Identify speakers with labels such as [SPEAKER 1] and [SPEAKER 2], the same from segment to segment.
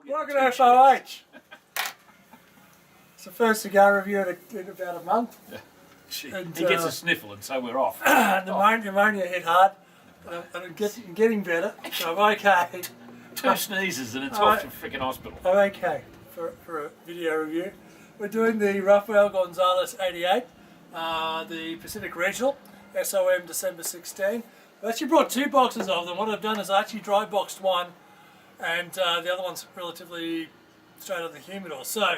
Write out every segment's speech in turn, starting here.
[SPEAKER 1] Welcome to FOH. It's the first cigar review in about a month.
[SPEAKER 2] And, he gets a sniffle and so we're off.
[SPEAKER 1] The pneumonia hit hard, but I'm getting better, so I'm okay.
[SPEAKER 2] 2 sneezes and it's off to freaking hospital.
[SPEAKER 1] I'm okay for a video review. We're doing the Rafael Gonzalez 88, the Pacific Regional, SOM December 16. I actually brought 2 boxes of them. What I've done is I actually dry boxed one, and the other one's relatively straight out of the humidor. So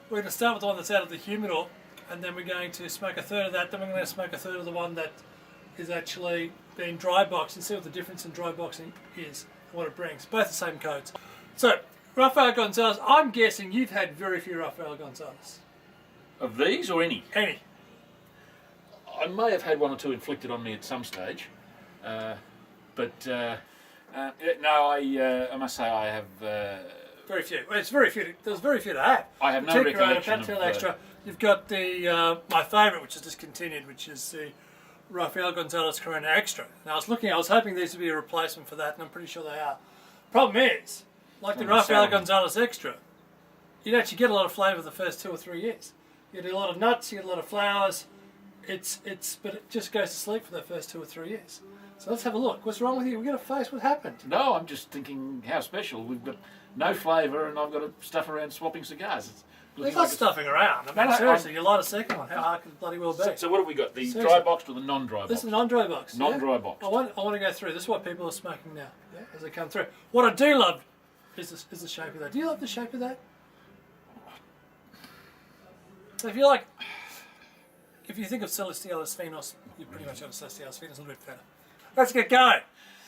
[SPEAKER 1] we're going to start with the one that's out of the humidor, and then we're going to smoke a third of that. Then we're going to smoke a third of the one that is actually being dry boxed and see what the difference in dry boxing is and what it brings. Both the same codes. So Rafael Gonzalez, I'm guessing you've had very few Rafael Gonzalez.
[SPEAKER 2] Of these or any?
[SPEAKER 1] Any.
[SPEAKER 2] I may have had 1 or 2 inflicted on me at some stage, but no, I must say I have.
[SPEAKER 1] Very few. Well, it's very few. There's very few to have.
[SPEAKER 2] I have no recollection of
[SPEAKER 1] extra. You've got the my favourite, which is discontinued, which is the Rafael Gonzalez Corona Extra. Now I was hoping these would be a replacement for that, and I'm pretty sure they are. Problem is, like the Rafael Gonzalez Extra, you don't actually get a lot of flavour the first 2 or 3 years. You get a lot of nuts, you get a lot of flowers. But it just goes to sleep for the first 2 or 3 years. So let's have a look. What's wrong with you? We've got to face what happened.
[SPEAKER 2] No, I'm just thinking how special. We've got no flavour and I've got to stuff around swapping cigars.
[SPEAKER 1] There's not stuffing around. I mean, seriously, you light a second one. How hard could it bloody well be?
[SPEAKER 2] So what have we got? The dry box or the non-dry box?
[SPEAKER 1] This is a non-dry box.
[SPEAKER 2] Non-dry box.
[SPEAKER 1] I want to go through. This is what people are smoking now, as they come through. What I do love is the shape of that. Do you love the shape of that? So if you think of Celestialis Finos, you pretty much have Celestialis Finos a little bit better. Let's get going.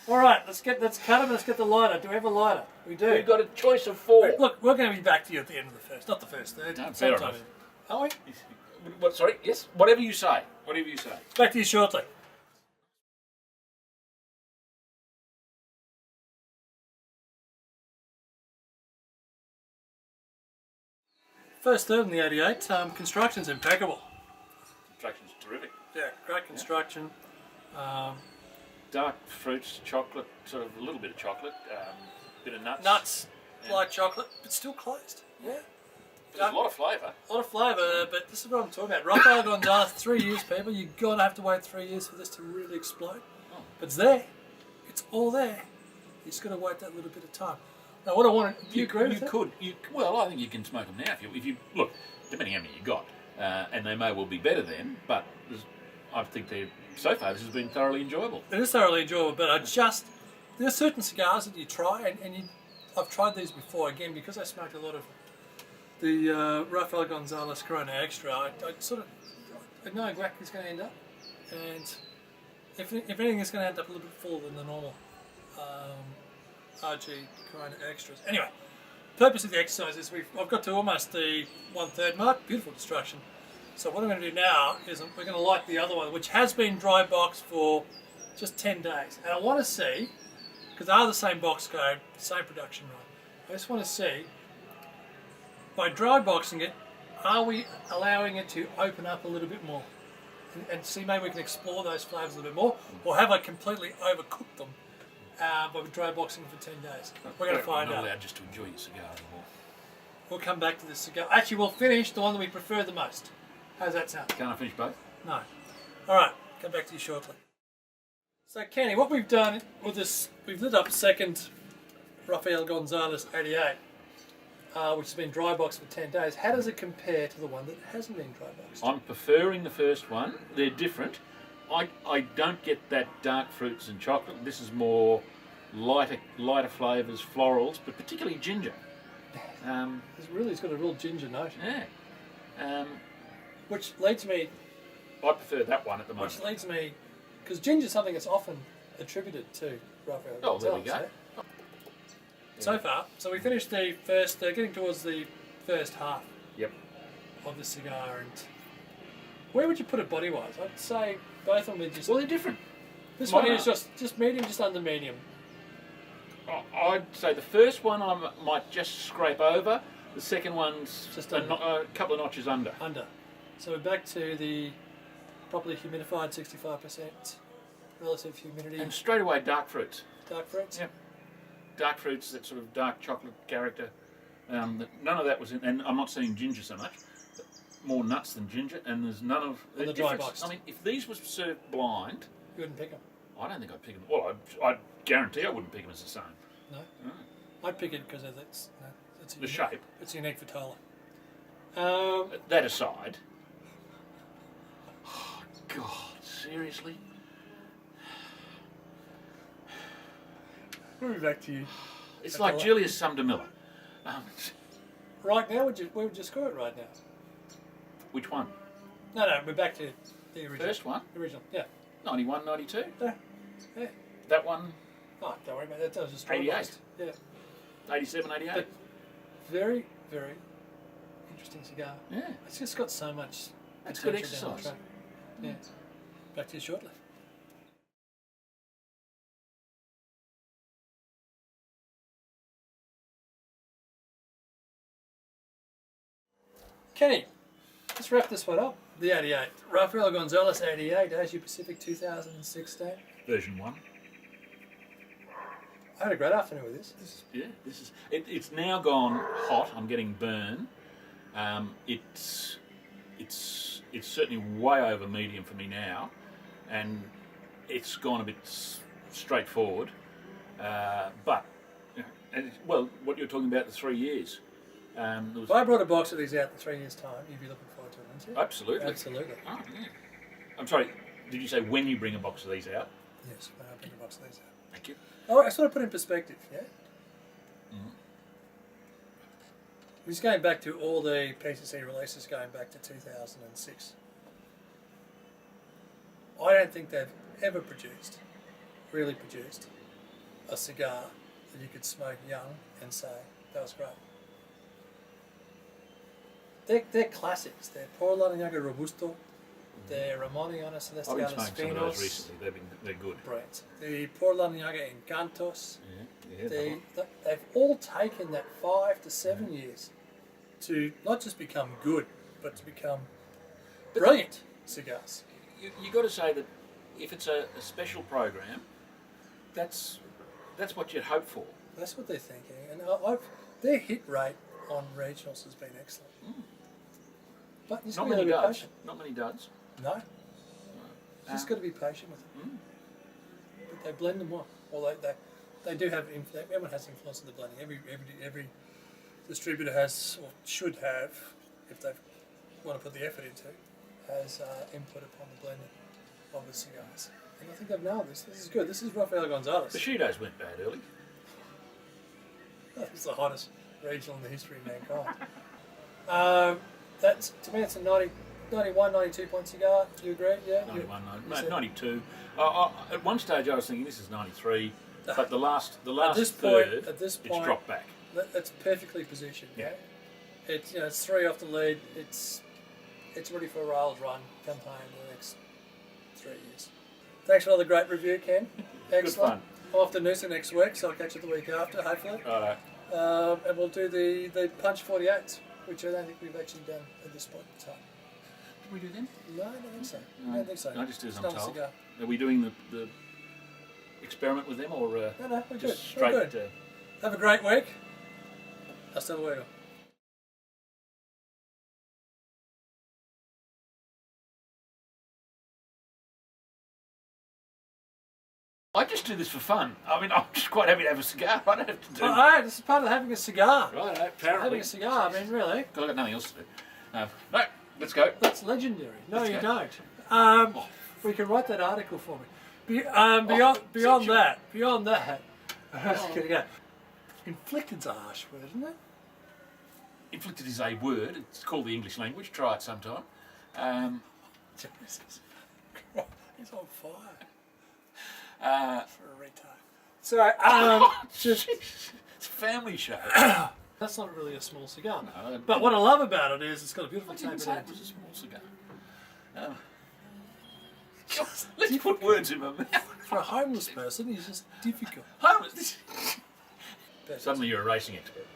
[SPEAKER 1] All right, let's cut them. Let's get the lighter. Do we have a lighter? We do.
[SPEAKER 2] We've got a choice of 4.
[SPEAKER 1] Look, we're going to be back to you at the end of the first, not the first third.
[SPEAKER 2] No, fair enough.
[SPEAKER 1] Are we?
[SPEAKER 2] What? Sorry. Yes. Whatever you say. Whatever you say.
[SPEAKER 1] Back to you shortly. First third in the 88. Construction's impeccable.
[SPEAKER 2] Construction's terrific.
[SPEAKER 1] Yeah, great construction.
[SPEAKER 2] Dark fruits, chocolate, sort of a little bit of chocolate, bit of nuts.
[SPEAKER 1] Nuts, light chocolate, but still closed. Yeah.
[SPEAKER 2] There's a lot of flavour.
[SPEAKER 1] A lot of flavour, but this is what I'm talking about. Rafael Gonzalez, 3 years, people. You're going to have to wait 3 years for this to really explode. Oh. But it's there. It's all there. You just got to wait that little bit of time. Now, what I want to... Do you agree with that?
[SPEAKER 2] Well, I think you can smoke them now. If you look, depending how many you got. And they may well be better then, but I think so far this has been thoroughly enjoyable.
[SPEAKER 1] It is thoroughly enjoyable, but there are certain cigars that you try, and I've tried these before, again, because I smoked a lot of the Rafael Gonzalez Corona Extra. I know exactly it's going to end up, and if anything, it's going to end up a little bit fuller than the normal RG Corona Extras. Anyway, the purpose of the exercise is I've got to almost the 1/3 mark. Beautiful distraction. So what I'm going to do now is we're going to light the other one, which has been dry boxed for just 10 days. And I want to see, because they are the same box code, same production run, I just want to see, by dry boxing it, are we allowing it to open up a little bit more? And see, maybe we can explore those flavours a little bit more, or have I completely overcooked them by dry boxing for 10 days? We're going to find out.
[SPEAKER 2] Not allowed just to enjoy your cigar anymore.
[SPEAKER 1] We'll come back to this cigar. Actually, we'll finish the one that we prefer the most. How's that sound?
[SPEAKER 2] Can't I finish both?
[SPEAKER 1] No. All right, come back to you shortly. So, Kenny, what we've done with this, we've lit up a second Rafael Gonzalez 88, which has been dry boxed for 10 days. How does it compare to the one that hasn't been dry boxed?
[SPEAKER 2] I'm preferring the first one. They're different. I don't get that dark fruits and chocolate. This is more lighter flavours, florals, but particularly ginger.
[SPEAKER 1] It's got a real ginger note.
[SPEAKER 2] Yeah.
[SPEAKER 1] Which leads me...
[SPEAKER 2] I prefer that one at the moment.
[SPEAKER 1] Which leads me... Because ginger is something that's often attributed to Rafael Gonzalez.
[SPEAKER 2] Oh, there we go.
[SPEAKER 1] Eh? So far, so we finished the first... getting towards the first half.
[SPEAKER 2] Yep.
[SPEAKER 1] Of the cigar, and... Where would you put it body-wise? I'd say both of them are just...
[SPEAKER 2] Well, they're different.
[SPEAKER 1] This one is just medium, just under medium.
[SPEAKER 2] I'd say the first one I might just scrape over. The second one's just a couple of notches under.
[SPEAKER 1] So we're back to the properly humidified 65% relative humidity.
[SPEAKER 2] And straight away dark fruits.
[SPEAKER 1] Dark fruits?
[SPEAKER 2] Yep. Dark fruits, that sort of dark chocolate character. None of that was in, and I'm not seeing ginger so much. More nuts than ginger, and there's none of
[SPEAKER 1] On the dry box.
[SPEAKER 2] I mean, if these were served blind,
[SPEAKER 1] You wouldn't pick them.
[SPEAKER 2] I don't think I'd pick them. Well, I guarantee I wouldn't pick them as the same.
[SPEAKER 1] No.
[SPEAKER 2] No.
[SPEAKER 1] I'd pick it because it's
[SPEAKER 2] The
[SPEAKER 1] unique,
[SPEAKER 2] shape.
[SPEAKER 1] It's unique for Tola.
[SPEAKER 2] That aside, oh God, seriously?
[SPEAKER 1] We'll be back to you.
[SPEAKER 2] It's like Julius Sumner Miller.
[SPEAKER 1] Right now, where would you score it right now?
[SPEAKER 2] Which one?
[SPEAKER 1] No, we're back to the original.
[SPEAKER 2] First one?
[SPEAKER 1] The original, yeah.
[SPEAKER 2] 91, 92?
[SPEAKER 1] Yeah.
[SPEAKER 2] That one,
[SPEAKER 1] Oh, don't worry about that. That was just
[SPEAKER 2] 88.
[SPEAKER 1] Yeah.
[SPEAKER 2] 87, 88?
[SPEAKER 1] But very, very interesting cigar.
[SPEAKER 2] Yeah.
[SPEAKER 1] It's just got so much.
[SPEAKER 2] That's good
[SPEAKER 1] potential down the
[SPEAKER 2] exercise.
[SPEAKER 1] track. Yeah. Back to you shortly. Kenny, let's wrap this one up. The 88. Rafael Gonzalez 88, Asia Pacific 2016.
[SPEAKER 2] Version 1.
[SPEAKER 1] I had a great afternoon with this.
[SPEAKER 2] It's now gone hot. I'm getting burn. It's certainly way over medium for me now, and it's gone a bit straightforward. But well, what you're talking about, the 3 years.
[SPEAKER 1] If I brought a box of these out in 3 years' time, you'd be looking forward to it, wouldn't you?
[SPEAKER 2] Absolutely.
[SPEAKER 1] Absolutely.
[SPEAKER 2] Oh, yeah. I'm sorry, did you say when you bring a box of these out?
[SPEAKER 1] Yes, when I bring a box of these out.
[SPEAKER 2] Thank you.
[SPEAKER 1] Oh, I just want to put in perspective, yeah? He's going back to all the PCC releases going back to 2006. I don't think they've ever really produced, a cigar that you could smoke young and say, that was great. They're classics. They're Por la Niña Robusto. They're Ramoniana
[SPEAKER 2] I've been
[SPEAKER 1] Celestiales
[SPEAKER 2] smoking some of those
[SPEAKER 1] Finos.
[SPEAKER 2] recently. They're good.
[SPEAKER 1] Brands. The Por la Niña Encantos.
[SPEAKER 2] Yeah.
[SPEAKER 1] They've all taken that 5 to 7 years to not just become good, but to become brilliant cigars.
[SPEAKER 2] You got to say that if it's a special program, that's what you'd hope for.
[SPEAKER 1] That's what they're thinking, and their hit rate on regionals has been excellent. But you just
[SPEAKER 2] Not
[SPEAKER 1] got to
[SPEAKER 2] many
[SPEAKER 1] be
[SPEAKER 2] duds.
[SPEAKER 1] patient.
[SPEAKER 2] Not many duds.
[SPEAKER 1] No, just got to be patient with them. But they blend them well. Well, they do have. Everyone has influence in the blending. Every distributor has, or should have, if they want to put the effort into, has input upon the blending of the cigars. And I think they've nailed this. This is good. This is Rafael Gonzalez.
[SPEAKER 2] The Shidos went bad early.
[SPEAKER 1] It's the hottest regional in the history of mankind. That's, to me, it's a 91, 92 point cigar. Do you agree? Yeah.
[SPEAKER 2] 91, 92. At one stage, I was thinking this is 93, but the last
[SPEAKER 1] at this
[SPEAKER 2] third,
[SPEAKER 1] point,
[SPEAKER 2] it's dropped back.
[SPEAKER 1] It's perfectly positioned.
[SPEAKER 2] Yeah.
[SPEAKER 1] It's it's 3 off the lead. It's ready for a rails run campaign in the next 3 years. Thanks for another great review, Ken. Excellent.
[SPEAKER 2] Good fun.
[SPEAKER 1] I'm off to Noosa next week, so I'll catch you the week after, hopefully.
[SPEAKER 2] Righto.
[SPEAKER 1] And we'll do the Punch 48s, which I don't think we've actually done at this point in time.
[SPEAKER 2] Did we do them?
[SPEAKER 1] No, I don't think so. I don't think so.
[SPEAKER 2] No, just do as I'm
[SPEAKER 1] It's not a
[SPEAKER 2] told.
[SPEAKER 1] cigar.
[SPEAKER 2] Are we doing the experiment with them, or
[SPEAKER 1] No, we're good.
[SPEAKER 2] just
[SPEAKER 1] We're
[SPEAKER 2] straight?
[SPEAKER 1] good. Have a great week. Hasta luego.
[SPEAKER 2] I just do this for fun. I mean, I'm just quite happy to have a cigar. I don't have to do.
[SPEAKER 1] All right, this is part of having a cigar.
[SPEAKER 2] Right, apparently.
[SPEAKER 1] Having a cigar, I mean, really.
[SPEAKER 2] I've got nothing else to do. No, let's go.
[SPEAKER 1] That's legendary. No,
[SPEAKER 2] Let's
[SPEAKER 1] you
[SPEAKER 2] go.
[SPEAKER 1] don't. We can write that article for me. Beyond that, I was gonna go. Inflicted's a harsh word, isn't it?
[SPEAKER 2] Inflicted is a word. It's called the English language. Try it sometime.
[SPEAKER 1] Jesus. He's on fire for a retard. So, just
[SPEAKER 2] It's a family show.
[SPEAKER 1] that's not really a small cigar.
[SPEAKER 2] No,
[SPEAKER 1] But what I love about it is it's got a beautiful
[SPEAKER 2] I didn't
[SPEAKER 1] tapered
[SPEAKER 2] say it
[SPEAKER 1] edge.
[SPEAKER 2] was a small cigar. Let's put words in my mouth.
[SPEAKER 1] For a homeless person, it's just difficult.
[SPEAKER 2] Homeless.
[SPEAKER 1] But
[SPEAKER 2] Suddenly you're a racing expert.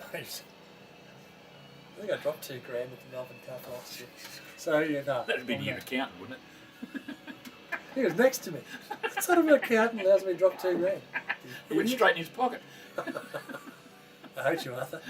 [SPEAKER 1] I think I dropped $2,000 at the Melbourne Cup last year. So, yeah, no.
[SPEAKER 2] That'd be your accountant, wouldn't it?
[SPEAKER 1] He was next to me. What sort of an accountant allows me to drop $2,000?
[SPEAKER 2] It went straight in his pocket.
[SPEAKER 1] I hate you, Arthur.